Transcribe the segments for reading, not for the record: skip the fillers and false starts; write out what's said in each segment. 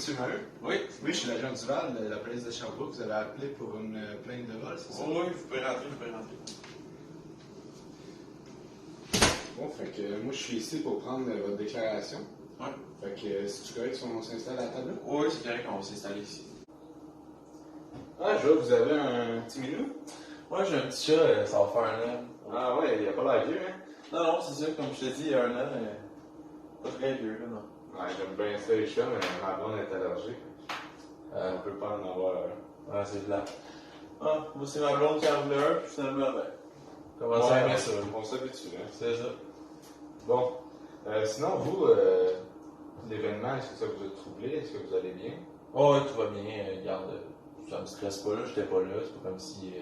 M. Maheu? Oui. Oui, je suis l'agent Duval de la police de Sherbrooke. Vous avez appelé pour une plainte de vol, c'est ça? Oui, vous pouvez rentrer. Bon, fait que moi, je suis ici pour prendre votre déclaration. Oui. Fait que, si tu correct, si on s'installe à la table? Oui, c'est correct, on va s'installer ici. Ah, je vois que vous avez un petit minou? Moi, j'ai un petit chat, ça va faire un an. Ah ouais, il a pas l'air vieux, hein? Non, c'est sûr, comme je te dis, il y a un an, pas très vieux, là, non. Ouais, j'aime bien ça, les chats, mais ma blonde est allergique. On peut pas en avoir un. Ouais, c'est plat. Ah, moi, c'est ma blonde qui en voulait un, puis finalement, ben, comment ça aimer ça? On s'habitue, hein? C'est ça. Bon. Sinon, vous, l'événement, est-ce que ça vous a troublé? Est-ce que vous allez bien? Oh, ouais, tout va bien, regarde, ça me stresse pas, là, j'étais pas là, c'est pas comme si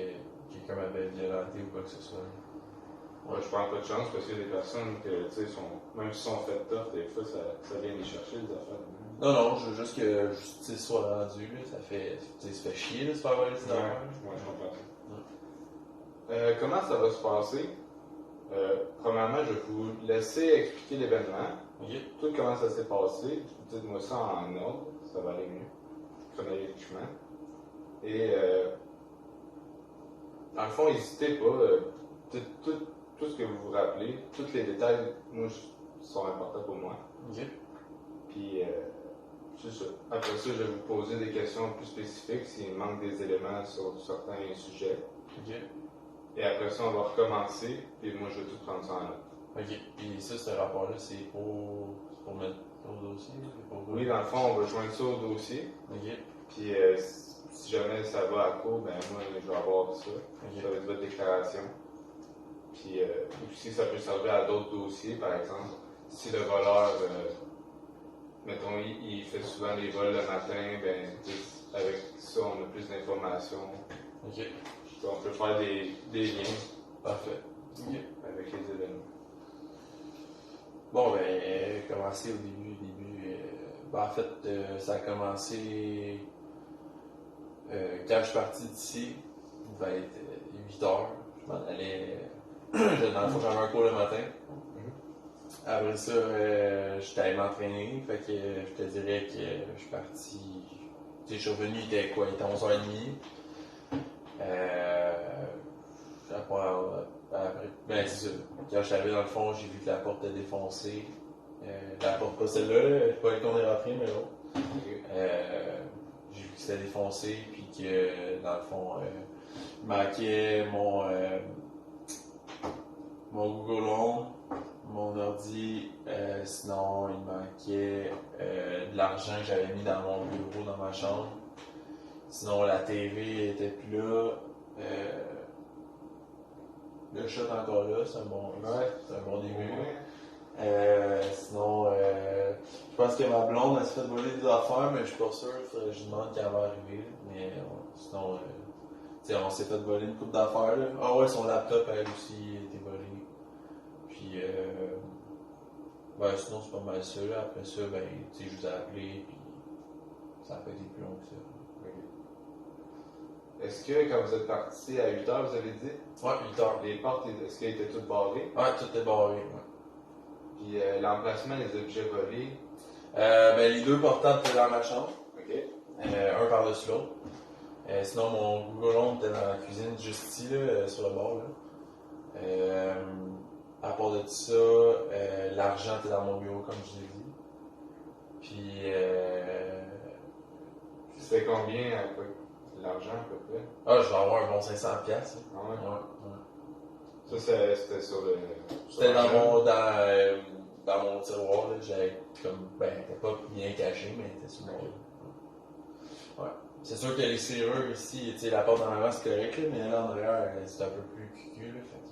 quelqu'un m'avait violenté ou quoi que ce soit. Ouais, je prends pas de chance parce qu'il y a des personnes que, tu sais, même s'ils sont faites tough, des fois, ça vient les chercher, les affaires. Non, je veux juste que justice soit rendue, là, ça fait chier, là, de se faire voler ses affaires. Ouais, je comprends ça. Comment ça va se passer? Premièrement, je vais vous laisser expliquer l'événement. Ok. Tout comment ça s'est passé. Dites-moi ça en ordre, ça va aller mieux, chronologiquement. Et, dans le fond, n'hésitez pas. Tout ce que vous vous rappelez, tous les détails, moi, sont importants pour moi. Ok. Puis, c'est ça. Après ça, je vais vous poser des questions plus spécifiques s'il manque des éléments sur certains sujets. Ok. Et après ça, on va recommencer, puis moi, je vais tout prendre ça en note. Ok. Puis ça, ce rapport-là, c'est pour mettre au dossier? Oui, dans le fond, on va joindre ça au dossier. Ok. Puis, si jamais ça va à court, ben moi, je vais avoir ça. Ok. Ça va être votre déclaration. Puis, aussi, ça peut servir à d'autres dossiers, par exemple. Si le voleur, mettons, il fait souvent des vols le matin, ben, avec ça, on a plus d'informations. Ok. On peut faire des liens Parfait. Ok. avec les événements. Bon, ben, commencer au début. En fait, ça a commencé quand je suis parti d'ici. Il devait être 8 heures. Je m'en allais. J'avais un cours le matin. Après ça, j'étais allé m'entraîner. Fait que je te dirais que je suis parti. Tu sais, je suis revenu, il était 11h30. Après, ben c'est ça. Quand je suis arrivé dans le fond, j'ai vu que la porte était défoncée. La porte, pas celle-là, pas elle qu'on est rentré, mais l'autre. J'ai vu que c'était défoncé, puis que dans le fond, il manquait mon Google Home, mon ordi, sinon il manquait de l'argent que j'avais mis dans mon bureau, dans ma chambre. Sinon la TV était plus là. Le chat est encore là, c'est un bon début. Sinon, je pense que ma blonde elle s'est fait voler des affaires, mais je suis pas sûr. Faudrait que je demande quand elle va arriver. Mais sinon, on s'est fait voler une coupe d'affaires. Là. Ah ouais, son laptop elle aussi a été volé. Puis, sinon c'est pas mal ça. Là. Après ça, je vous ai appelé, puis ça n'a pas été plus long que ça. Est-ce que quand vous êtes parti à 8 h, vous avez dit? Ouais, 8 h. Les portes, est-ce qu'elles étaient toutes barrées? Ouais, tout est barré. Ouais. Puis l'emplacement des objets volés? Les deux portables étaient dans ma chambre. OK. Un par-dessus l'autre. Sinon, mon Google Home était dans la cuisine juste ici, là, sur le bord. Là. À part de ça, l'argent était dans mon bureau, comme je l'ai dit. Puis, c'était combien à peu l'argent à peu près? Ah, je vais avoir un bon 500$. Ah ouais? Ouais. Ça, c'était sur le. C'était dans mon tiroir, là. J'avais comme. C'était pas bien caché, mais c'était sur mon. Ouais. C'est sûr que les serrures ici, la porte en avant c'est correct, là, mais là en arrière, c'est un peu plus cucu, là. Fait que,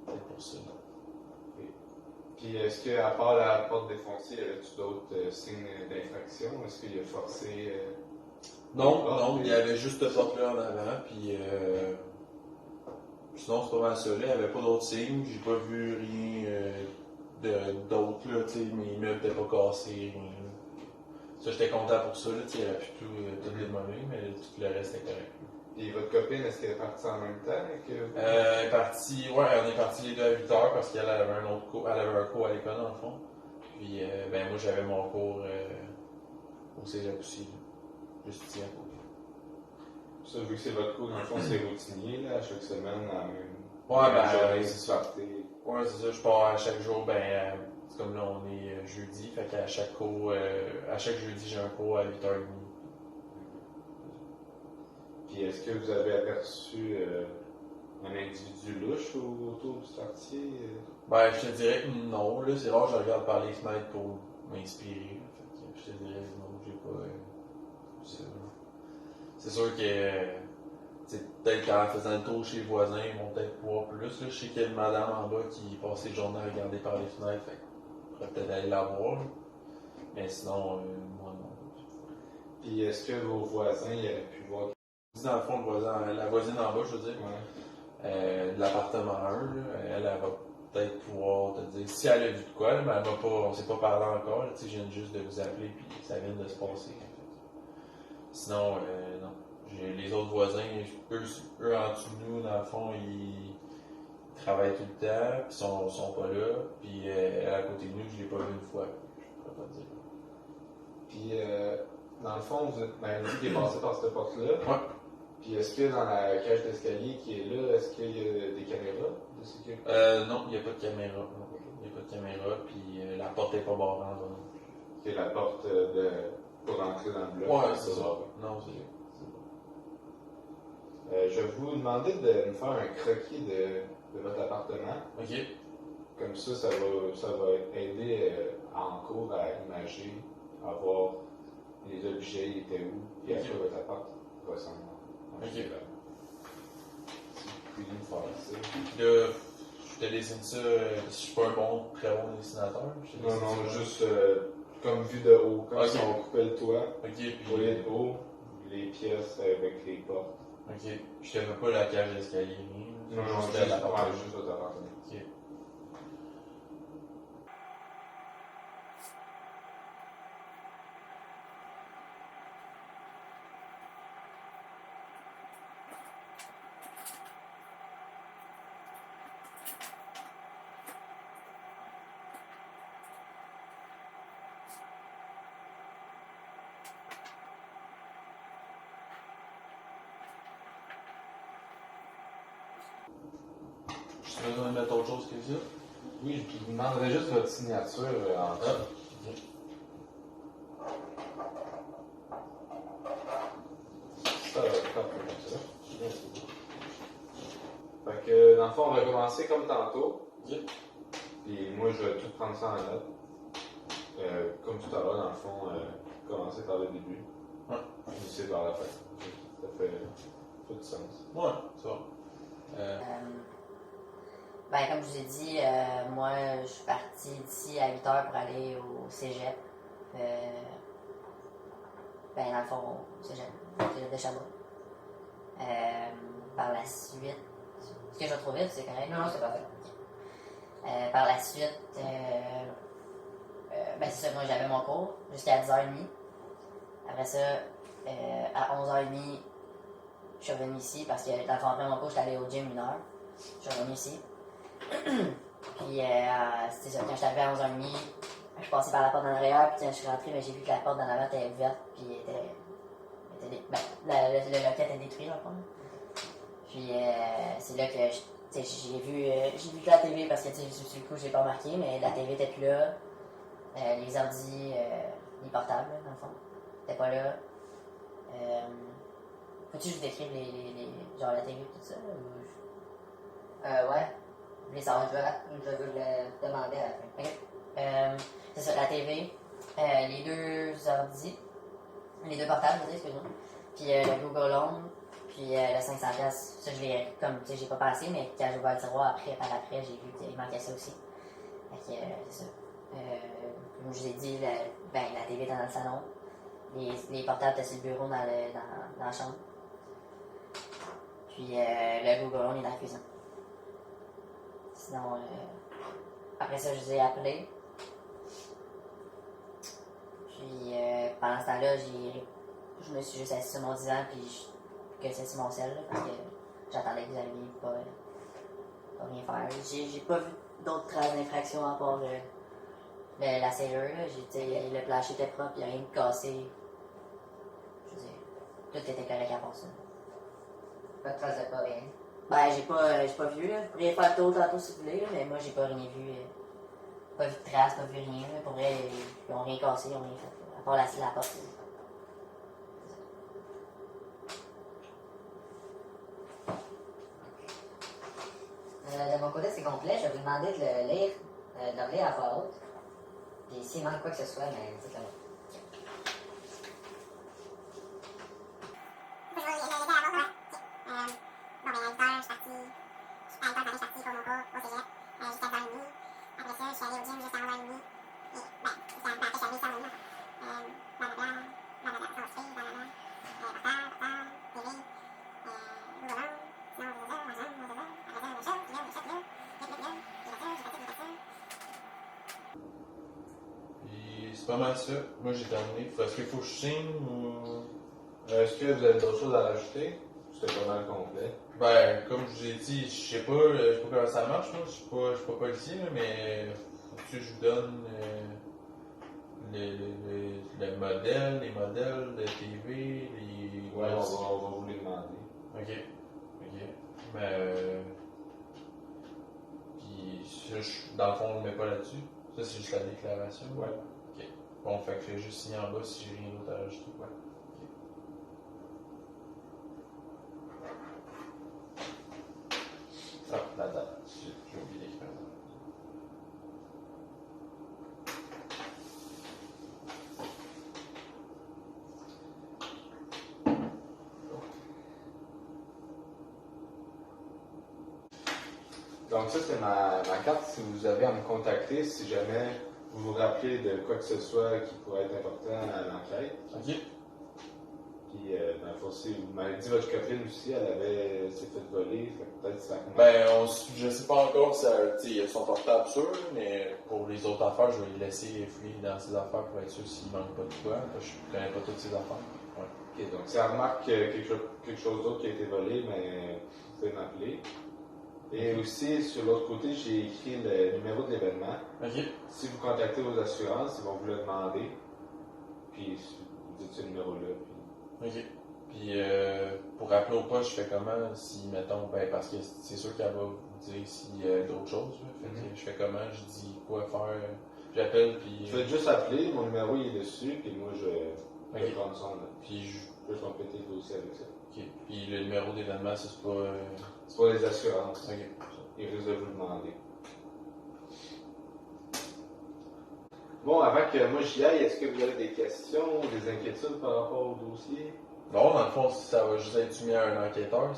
c'est pour ça. Okay. Puis est-ce qu'à part la porte défoncée, y avait-tu d'autres signes d'infraction? Est-ce qu'il a forcé. Non, il y avait juste cette porte-là en avant, puis sinon c'est pas mal ça. Là, il n'y avait pas d'autres signes, j'ai pas vu rien d'autre, là, mes meubles n'étaient pas cassés, rien. Ça, j'étais content pour ça, là, il y avait plus tout démoli, mais tout le reste était correct. Et votre copine, est-ce qu'elle est partie en même temps que vous? On est partis les deux à 8 h parce qu'elle avait un autre cours, elle avait un cours à l'école dans le fond. Puis moi j'avais mon cours au cégep aussi, là. Juste ici à côté. Ça, vu que c'est votre cours, dans le fond, c'est routinier, là, à chaque semaine, à même. Ouais, ben, journée, c'est tu ça. partais. Ouais, c'est ça. Je pars à chaque jour, c'est comme là, on est jeudi, fait qu'à chaque cours, à chaque jeudi, j'ai un cours à 8h30. Puis est-ce que vous avez aperçu un individu louche autour du quartier? Ben, je te dirais que non, là, c'est rare que je regarde par les fenêtres pour m'inspirer. Fait que je te dirais que non, j'ai pas. C'est sûr que. Peut-être qu'en faisant le tour chez les voisins, ils vont peut-être voir plus. Là. Je sais qu'il y a une madame en bas qui passait le journée à regarder par les fenêtres, fait qu'on pourrait peut-être aller la voir. Là. Mais sinon, moi non. Puis est-ce que vos voisins y auraient pu voir? Dans le fond, la voisine en bas, je veux dire, Ouais. de l'appartement 1, là, elle va peut-être pouvoir te dire si elle a vu de quoi, là, mais elle va pas, on s'est pas parlé encore. Là, je viens juste de vous appeler puis ça vient de se passer. En fait. Sinon, non. Les autres voisins, eux en dessous de nous, dans le fond, ils travaillent tout le temps, puis sont pas là. Puis à côté de nous, je l'ai pas vu une fois. Je pourrais pas te dire. Puis dans le fond, vous êtes dit qu'il est passé par cette porte-là. Ouais. Puis est-ce que dans la cage d'escalier qui est là, est-ce qu'il y a des caméras de sécurité? Non, il n'y a pas de caméra. Non. Il n'y a pas de caméra, puis la porte n'est pas barrée en zone. C'est la porte pour rentrer dans le bloc. Ouais, c'est ça. Non, c'est bon. Je vais vous demander de me faire un croquis de votre appartement. OK. Comme ça va aider en cours à imager, à voir les objets étaient où, et à quoi votre appart ressemble. OK. Si vous pouviez me faire ça. Là, je te dessine ça, je suis pas un très bon dessinateur. Non, juste comme vue de haut, comme si on coupait le toit. OK, puis. Vous voyez de haut, les pièces avec les portes. OK. Je te fais pas la cage d'escalier. Non, juste votre appartement. OK. Tu as besoin de mettre autre chose que ça? Oui, je vous demanderais juste votre signature en dessous. OK. Ça va être comme ça. Fait que, dans le fond, on va commencer comme tantôt. OK. Puis moi, je vais tout prendre ça en note. Comme tout à l'heure, dans le fond, commencer par le début. Ouais. Finir par la fin. Ça fait tout sens. Ouais, ça va. Comme je vous ai dit, moi, je suis partie d'ici à 8h pour aller au cégep. Dans le fond, au cégep de Sherbrooke. Par la suite, est-ce que je vais trop vite, c'est correct? Non, c'est parfait. Par la suite, c'est ça, moi j'avais mon cours jusqu'à 10h30. Après ça, à 11h30, je suis revenu ici parce que dans le fond, après mon cours, j'étais allé au gym 1 heure. Je suis revenu ici. Puis, c'est ça, quand je suis arrivé à 11h30, je suis passé par la porte d'en arrière, puis quand je suis rentré, j'ai vu que la porte d'en avant était ouverte, puis le loquet était détruit, dans le fond. Puis, c'est là que j'ai vu que la TV, parce que sur le coup, j'ai pas remarqué, mais la TV était plus là. Les ordi, les portables, dans le fond, n'étaient pas là. Faut-tu que je vous décrive genre la TV et tout ça? Ouais. Vous voulez savoir? Je vais le demander à la fin. Ok. C'est ça, la TV, les deux ordi, les deux portables, je veux dire, excuse-moi. Puis le Google Home, puis le 500$. Ça, je l'ai, comme, tu sais, j'ai pas passé, mais quand j'ai ouvert le tiroir par après, j'ai vu qu'il manquait ça aussi. Fait que, c'est ça. Comme je vous ai dit, la TV était dans le salon. Les portables étaient sur le bureau dans la chambre. Puis le Google Home est dans la cuisine. Sinon, après ça, je les ai appelés. Puis pendant ce temps-là, je me suis juste assis sur mon divan, puis que c'est sur mon sel, là, parce que j'attendais que vous alliez pas rien faire. J'ai pas vu d'autres traces d'infraction à part la serrure. Le plancher était propre, il n'y a rien de cassé tout était correct à part ça. Pas de trace de pas, rien. Ben, j'ai pas vu, là. Vous pourriez faire le tour tantôt si vous voulez, là, mais moi, j'ai pas rien vu. Pas vu de traces, pas vu rien, là. Pour vrai, ils ont rien cassé, ils ont rien fait, là. À part la porte, là. De mon côté, c'est complet. Je vais vous demander de le lire, à voix haute. Puis s'il manque quoi que ce soit, mais dites-le moi. Puis c'est pas mal ça. Moi j'ai terminé. Est-ce qu'il faut que je signe ou. Est-ce que vous avez d'autres choses à rajouter? C'était pas mal complet. Ben, comme je vous ai dit, je sais pas comment ça marche, moi. Je suis pas policier, là, mais faut que je vous donne le modèle, les modèles de TV, les. Ouais, on va vous les demander. Ok. Mais. Puis, ça, dans le fond, on le met pas là-dessus. Ça, c'est juste la déclaration. Ouais. Ok. Bon, fait que je vais juste signer en bas si j'ai rien d'autre à rajouter. Ouais. Ah, la date. J'ai oublié d'écrire. Donc ça, c'est ma carte si vous avez à me contacter, si jamais vous vous rappelez de quoi que ce soit qui pourrait être important à l'enquête. Ok. Puis, dans le fond, si vous m'avez dit votre copine aussi, s'est fait voler, fait que peut-être ça commence. Ben, je sais pas encore si il a son portable sûr, mais pour les autres affaires, je vais lui laisser fouiller dans ses affaires pour être sûr s'il manque pas de quoi. Je connais pas toutes ses affaires. Ouais. Ok, donc si elle remarque quelque chose d'autre qui a été volé, mais vous pouvez m'appeler. Et aussi, sur l'autre côté, j'ai écrit le numéro de l'événement. Ok. Si vous contactez vos assurances, ils vont vous le demander. Puis vous dites ce numéro-là. Puis... Ok. Puis pour rappeler au poste, je fais comment si, mettons, ben, parce que c'est sûr qu'elle va vous dire s'il y a d'autres choses. Fait que je fais comment, je dis quoi faire, j'appelle, puis. Faites juste appeler, mon numéro il est dessus, puis moi je vais prendre son note. Puis je. Je peux compléter le dossier avec ça. Ok. Puis le numéro d'événement, ça, c'est pas. C'est pour les assurances. Ok. Ils risquent de vous le demander. Bon, avant que moi j'y aille, est-ce que vous avez des questions ou des inquiétudes par rapport au dossier? Non, dans le fond, ça va juste être soumis à un enquêteur,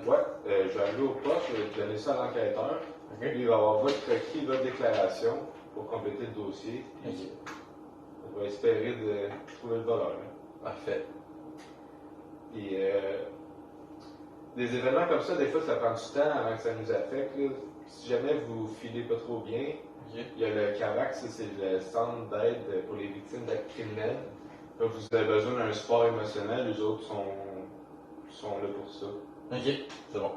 Ouais, je vais arriver au poste, je vais donner ça à l'enquêteur. Ok. Lui, il va avoir votre requis, votre déclaration pour compléter le dossier. Puis, Ok. on va espérer de trouver le voleur. Là. Parfait. Puis, des événements comme ça, des fois, ça prend du temps avant que ça nous affecte. Là. Si jamais vous filez pas trop bien, Ok. il y a le CAVAC, ça, c'est le centre d'aide pour les victimes d'actes criminels. Donc, vous avez besoin d'un support émotionnel, les autres sont là pour ça. Ok, c'est bon.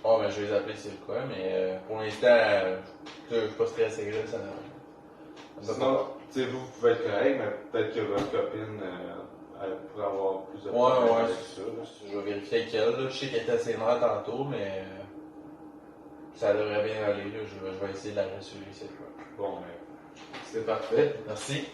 Bon, ben, je vais les appeler c'est quoi, mais pour l'instant, je suis pas stressé, là, ça Sinon, tu sais, vous pouvez être correct, mais peut-être que votre copine elle pourrait avoir plus de problèmes Ouais, avec ça. Là. je vais vérifier avec elle, là. Je sais qu'elle était assez nerveuse tantôt, mais ça devrait bien aller, là. Je vais essayer de la rassurer cette fois. Bon, mais c'est parfait. Merci.